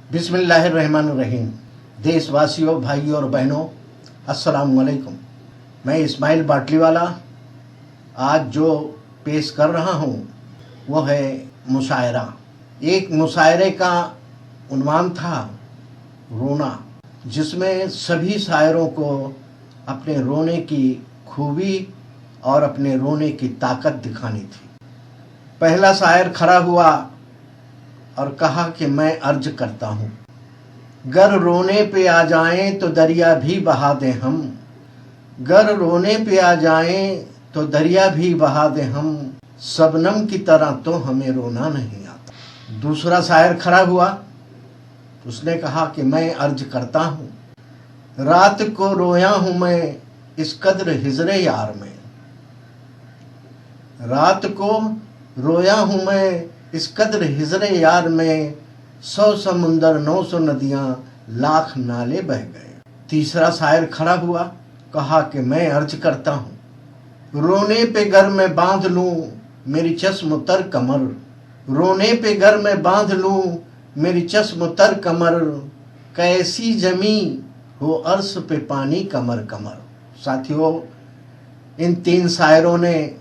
बिस्मिल्लाहिर्रहमानिर्रहीम। देशवासियों, भाइयों और बहनों, अस्सलाम वालेकुम। मैं इस्माइल बाटलीवाला आज जो पेश कर रहा हूँ वो है मुशायरा। एक मुशायरे का उन्वान था रोना, जिसमें सभी शायरों को अपने रोने की खूबी और अपने रोने की ताकत दिखानी थी। पहला शायर खड़ा हुआ और कहा कि मैं अर्ज करता हूँ, गर रोने पे आ जाएं तो दरिया भी बहा दें हम, गर रोने पे आ जाएं तो दरिया भी बहा दें हम, शबनम की तरह तो हमें रोना नहीं आता। दूसरा शायर खड़ा हुआ, उसने कहा कि मैं अर्ज करता हूँ, रात को रोया हूँ मैं इस कद्र हिजरे यार में, रात को रोया हूँ मैं इस कद्र हिजरे यार में, 100 समुंदर 900 नदियाँ लाख नाले बह गए। तीसरा शायर खड़ा हुआ, कहा कि मैं अर्ज करता हूँ, रोने पे घर में बांध लूं मेरी चश्म तर कमर, रोने पे घर में बांध लूं मेरी चश्म तर कमर, कैसी जमी हो अर्श पे पानी कमर कमर। साथियों, इन तीन शायरों ने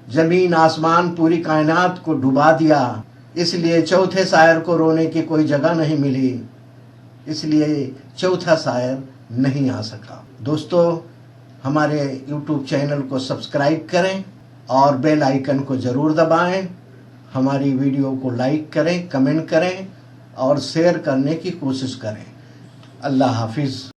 जमीन आसमान पूरी कायनात को डुबा दिया, इसलिए चौथे शायर को रोने की कोई जगह नहीं मिली, इसलिए चौथा शायर नहीं आ सका। दोस्तों, हमारे YouTube चैनल को सब्सक्राइब करें और बेल आइकन को ज़रूर दबाएं। हमारी वीडियो को लाइक करें, कमेंट करें और शेयर करने की कोशिश करें। अल्लाह हाफिज़।